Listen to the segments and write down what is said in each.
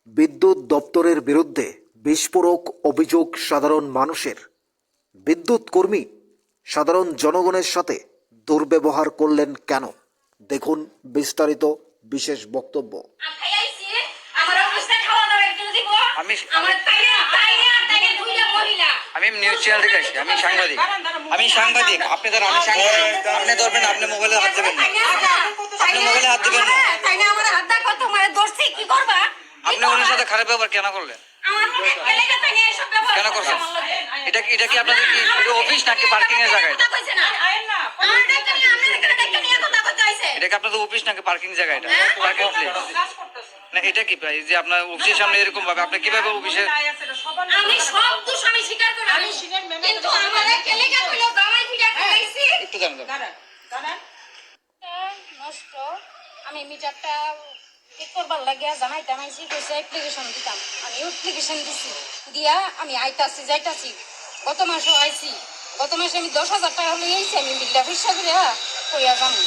বিদ্যুৎ দপ্তরের বিরুদ্ধে বিস্ফোরক অভিযোগ সাধারণ মানুষের। বিদ্যুৎ কর্মী সাধারণ জনগণের সাথে দুর্ব্যবহার করলেন কেন? দেখুন বিস্তারিত বিশেষ বক্তব্য। আমি নিউজ চ্যানেল থেকে আসছি। আমি সাংবাদিক। আপনি ধরেন, আমি সাংবাদিক। আপনি ধরবেন, আপনি মোবাইলে হাত দেবেন না। আপনি মোবাইলে হাত দেবেন না। আপনি ওনার সাথে খারাপ ব্যবহার কেন করলেন? কেন করছেন? এটা কি আপনাদের কি অফিস নাকি পার্কিং এর জায়গা? এটা কি আপনাদের অফিস নাকি পার্কিং জায়গা? এটা পার্কিং প্লেস না। এটা কি প্রায় যে আপনার অফিসের সামনে এরকম ভাবে আপনি কিভাবে অফিসে? আমি সব দোষ আমি স্বীকার করি, কিন্তু আমারে কেলেকা কইলো দামাই ফিডা খাইছি একটু জানেন নষ্ট। আমি মিটারটা ঠিক করবার লাগিয়া জানাইতাম, আইছি কইছে অ্যাপ্লিকেশন দিতাম। আমি অ্যাপ্লিকেশন দিছি, দিয়া আমি আইতাছি যাইতাছি। গত মাসও আইছি, গত মাসে আমি 10,000 টাকা হলে আইছি। আমি বিলটা হিসাব করে কইয়া যাবো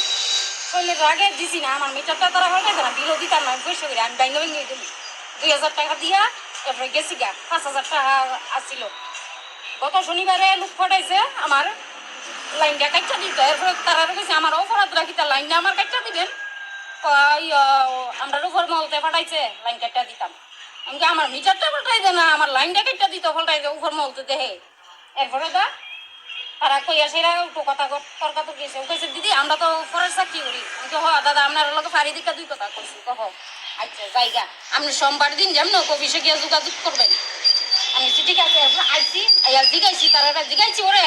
শৈলের আগে দিছি না, আমার মিটারটা তারা হয়ে না, বিলও দিতাম না। পয়সা করে আমি ব্যাঙ্গে ভেঙে দিলাম 2,000 টাকা দিয়া। তারপরে গেছি গা 5,000 টাকা আসছিল। গত শনিবারে লোক ফটাইছে আমার লাইনটা কাটটা দিত। এরপরে তারা কইছে আমার অপরাধ রাখি, তার লাইনটা আমার কাটটা দিবেন। আমরা উপর মলতে ফাটাইছে, লাইন কাটটা দিতাম। আমি আমার মিটারটা ফাটাই দে না, আমার লাইনটা কাটটা দিত, ফাটাই দে উপর মলতে দেহে। এরপরে তারা কইয়া সেরা একটু কথা তর্কা তো গেছে। কইছে দিদি আমরা তো ফরের চাকরি করি। আমি তো দাদা আপনার লোক ফাড়ি দিকা 2 কথা কইছি। কহ আচ্ছা জায়গা আপনি সোমবার দিন যেমন অফিসে গিয়ে যোগাযোগ করবেন। আমি ঠিক আছে। এরপর আইসি আইয়া জিগাইছি, তারা জিগাইছি ওরে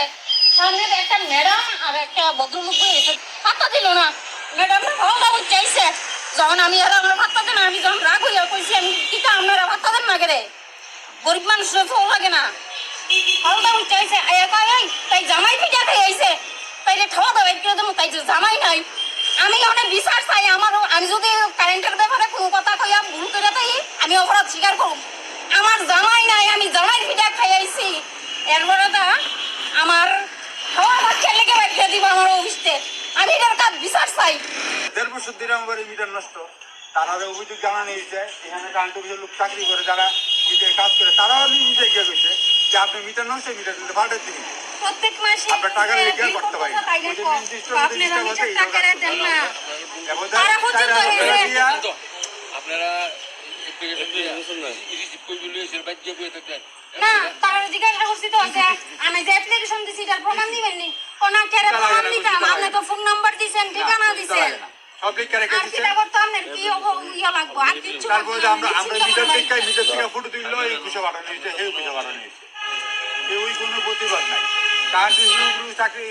সামনে একটা ম্যাডাম আর একটা ভদ্রলোক বসে পাত্তা দিল না। ম্যাডাম ভালো চাইছে যখন আমি আর আমরা ভাত্তা দেন, আমি যখন রাগ হইয়া কইছি আমি টিকা আপনারা ভাত্তা দেন না কেরে, গরিব মানুষের তো লাগে না। ভালো চাইছে আয়া কয় তাই জামাই পিঠা খাই আইছে, তাইলে খাওয়া দাওয়া করে দেবো, তাই জামাই নাই। আমি অনেক বিশ্বাস চাই আমারও। আমি যদি কারেন্টের ব্যাপারে কোনো কথা কইয়া ভুল করে তাই আমি অপরাধ স্বীকার করব। আমার জামাই নাই, আমি জামাই পিঠা খাই আইছি। এরপরে আমার খাওয়া ভাত খেলে কে রেখে দিব আমার অফিসে। আমি এটার কাজ বিচার চাই। 1.5 বছর ধরে আমার মিটার নষ্ট। তারা অভিযোগ জানানো হয়েছে, এখানে কারেন্ট অফিসের লোক চাকরি করে, যারা মিটারে কাজ করে, তারাও মিটার গিয়ে গেছে যে আপনি মিটার নষ্ট, মিটার কিন্তু পাল্টে দিন। প্রত্যেক মাসে আমরা টাকা লেগে করতে পারি। আপনারা না তারা জিজ্ঞাসা করছি তো আছে আমি যে অ্যাপ্লিকেশন দিছি তার প্রমাণ দিবেন নি? কোন কেরে প্রমাণ দিতাম? আপনি তো ফোন নাম্বার দিছেন, ঠিকানা দিছেন, সব লিখে রেখে আর দিচ্ছেন। কিটা করতে আপনার কি ইয়া লাগবো? আর কিছু তারপরে আমরা মিটার থেকে ফটো তুললো, এই বিষয় বাড়ানো হয়েছে, এই বিষয় বাড়ানো হয়েছে। ওই কোনো প্রতিবাদ নাই। কারেন্ট চাকরি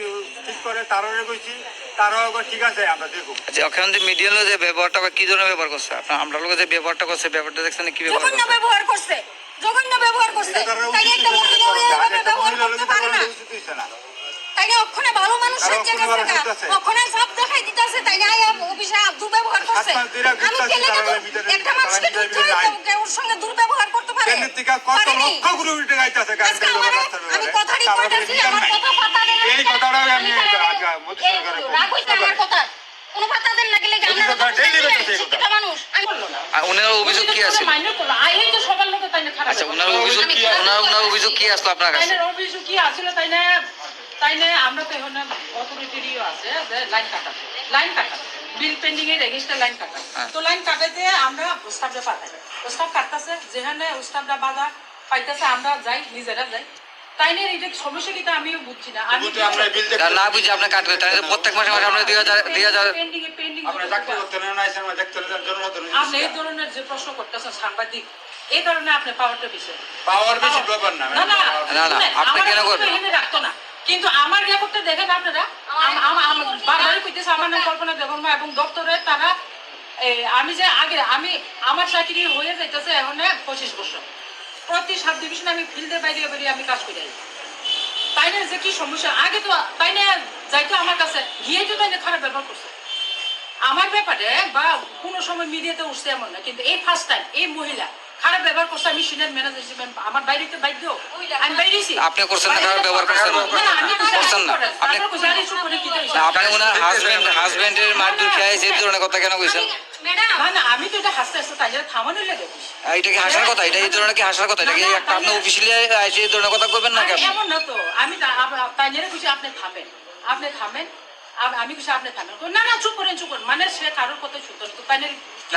ঠিক করে তারাও কইছি, তারাও ঠিক আছে আমরা দেখব। আচ্ছা, ওখানে যে মিডিয়ার যে ব্যবহারটা কি ধরনের ব্যবহার করছে আপনার, আমরা লোক যে ব্যবহারটা করছে, ব্যাপারটা দেখছেন কি ব্যবহার করছে? ব্যবহার করছে, জঘন্য ব্যবহার করছে। তাই একটা মহিলা এইভাবে ব্যবহার করতে পারে না। তাই না ওখানে ভালো মানুষের জায়গা আছে, ওখানে সব দেখাই দিতেছে। তাই না অফিসে দুর্ব্যবহার করছে। আমি কেন একটা মানুষকে ওর সঙ্গে দুর্ব্যবহার করতে পারে? কত লক্ষ কোটি টাকা আইতাছে আমি কথাই কইতাছি, আমার কথা পাতা দেন। এই কথাটাও আমি মোদি সরকারে রাখই তো আমার কথা কোনো পাতা দেন না গেলে আমরা মানুষ। আমি বললো না আর ওনার অভিযোগ কি আছে? মাইনে করলো আই তো সবার লোকে তাই না খারাপ। আচ্ছা, ওনার অভিযোগ কি, ওনার অভিযোগ কি আসলো আপনার কাছে? তাইনের অভিযোগ কি আসলে তাই না আমরা তো এখন অথরিটিরই আছে যে লাইন কাটা বিল পেন্ডিং এর রেজিস্টার লাইন কাটা। তো লাইন কাটাতে আমরা স্টাফে পাঠাই, স্টাফ কাটতেছে, যেখানে স্টাফরা বাধা পাইতেছে আমরা যাই, নিজেরা যাই। তাইনে এটা সমস্যা কিন্তু আমিও বুঝছি না। আমি না বুঝি আপনি কাটবে, তাই প্রত্যেক মাসে মাসে আমরা 2,000 পেন্ডিং আমরা চাকরি করতে না না আমরা দেখতে জনসাধারণ আপনি এই ধরনের যে প্রশ্ন করতেছেন সাংবাদিক, এই ধরনের আপনি পাওয়ারটা বিষয় পাওয়ার বেশি ব্যাপার না। না না না, আপনি কেন করবেন? এখানে রাখতো না, কিন্তু আমার রেকর্ডটা দেখেন আপনারা। বারবারই কইতেছে আমার নাম কল্পনা দেবর্মা এবং দপ্তরে তারা আমি যে আগে আমার চাকরি হয়ে যাইতেছে এখন 25 বছর, প্রতি সাব ডিভিশনে আমি ফিল্ডের বাইরে বেরিয়ে আমি কাজ করে যাই। তাই না যে কি সমস্যা আগে তো তাই না যাইতো আমার কাছে গিয়ে তো তাই না খারাপ ব্যবহার করছে আমার ব্যাপারে, বা কোনো সময় মিডিয়াতে উঠছে এমন না, কিন্তু এই ফার্স্ট টাইম এই মহিলা খারাপ ব্যবহার করছে, আমি সিনিয়র ম্যানেজার হিসেবে আমার বাইরেতে বাধ্য, আমি বাইরেছি। আপনি করছেন না, খারাপ ব্যবহার করছেন না? না, আমি করছেন না? আপনি তারপর কইছে, আরে চুপ করে কি কইছে? আপনি ওনার হাজবেন্ডের মারধর খেয়ে এই ধরনের কথা কেন কইছেন? না না, আমি তো এটা হাসতে হাসতে তাই থামানোর লেগে কইছি। এটা কি হাসার কথা? এটা এই ধরনের কি হাসার কথা? এটা কি একটা আপনি অফিসিয়ালি এসে এই ধরনের কথা কইবেন না আরে কেন? এমন না তো, আমি তাইনের কইছি আপনি থামেন, আপনি থামেন। আমি কইছি আপনি থামেন। কই, না না, চুপ করেন চুপ করেন, মানে সে কারোর কথা শুনতো না। তো তাইনের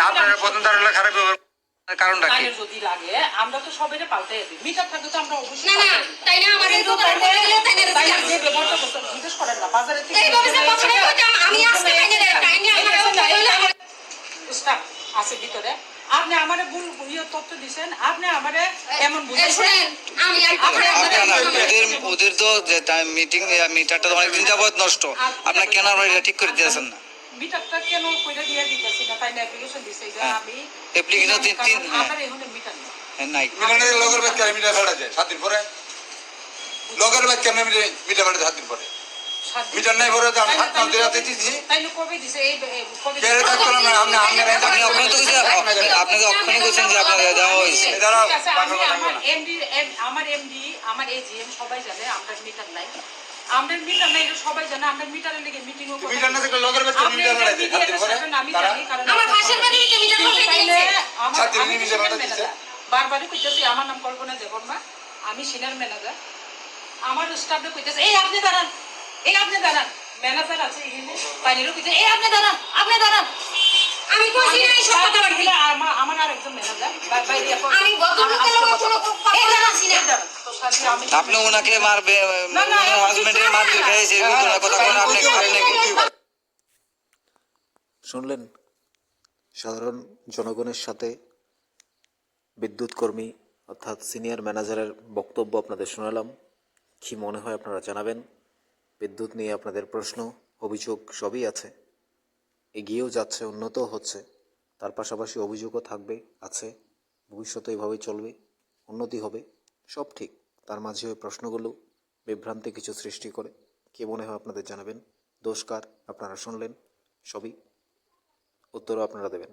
আপনার প্রথম ধারণা খারাপ ব্যবহার কারণটা কি? তাইনের যদি লাগে আমরা তো সবাই পাল্টাই দিই, মিটার থাকলে তো আমরা অবশ্যই না না পাল্টাই দিই। তাই না আমার এই তো তাইনের যে ব্যবহারটা করতে জিজ্ঞেস করেন না, বাজারে থেকে এইভাবে যে কথা কইতাম আমি আজকে তাইনের টাইনে আমার স্টাফ আছে ভিতরে, আপনি আমারে ভুল তথ্য দিছেন, আপনি আমারে এমন এই বুঝাইছেন। শুনেন আমি ওদের তো যে মিটিং মিটারটা অনেকদিন যাবত নষ্ট, আপনার কেন আবার এটা ঠিক করে দিয়েছেন না? মিটারটা কেন কইরা দিয়ে দিতেছি না, তাই না অ্যাপ্লিকেশন দিছে যে হ্যাঁ। আমি Application তিন হ্যাঁ। আমার এখানে মিটার নেই। নাই মিটারের লগের বাদ কেন মিটার ভাড়া যায় 7 দিন পরে? লগের বাদ কেন মিটার ভাড়া 7 দিন পরে? মিটার নাই ভরে তো আমি 7 মাস ধরে রাতে দিছি। তাইলে কবে দিছে এই কবে কে থাকতো না আপনি আপনি অক্ষণ তো আপনাকে অক্ষণই বলছেন যে আপনাদের দেওয়া হয়েছে। দাঁড়াও, ঠিক আছে, আমি কথা আমার বলো না। এমডি আমার এজিএম সবাই জানে আমরা মিটার নাই, আমরা মিটার নাই, এটা সবাই জানে। আমরা মিটারের লেগে মিটিং ও মিটার না থাকলে লগের বাদ কেন মিটার ভাড়া যায় 7 দিন পরে? আমি তারা জানি, কারণ আমার পাশের বাড়ি থেকে মিটার করতে তাইলে দিয়েছে আমার ছাত্রী আমি মিটার ভাড়া senior দিচ্ছে। manager। বারবারই কইতেছি আমার নাম কল্পনা দেববর্মা, আমি সিনিয়র ম্যানেজার। আমার স্টাফে কইতেছে এই আপনি দাঁড়ান, এই আপনি দাঁড়ান, ম্যানেজার আছে এখানে, বাইরেও কইতেছে এই আপনি দাঁড়ান, আপনি দাঁড়ান। আমি কইছি না এই সব কথা বাড়ি আমার আরেকজন ম্যানেজার বাইরে আমি ভদ্রলোকের লগে কোনো কথা বলছি না আপনি ওনাকে মারবে, হাজবেন্ডের মারধর খেয়েছে এই ধরনের কথা কেন আপনি শুনলেন সাধারণ জনগণের সাথে বিদ্যুৎ কর্মী অর্থাৎ সিনিয়র ম্যানেজারের বক্তব্য আপনাদের শোনালাম। কি মনে হয় আপনারা জানাবেন। বিদ্যুৎ নিয়ে আপনাদের প্রশ্ন অভিযোগ সবই আছে, এগিয়েও যাচ্ছে, উন্নতও হচ্ছে, তার পাশাপাশি অভিযোগও থাকবে, আছে, ভবিষ্যতে এভাবেই চলবে, উন্নতি হবে, সব ঠিক। তার মাঝে ওই প্রশ্নগুলো বিভ্রান্তি কিছু সৃষ্টি করে। কে মনে হয় আপনাদের জানাবেন। দোষ কার আপনারা শুনলেন, সবই উত্তরও আপনারা দেবেন।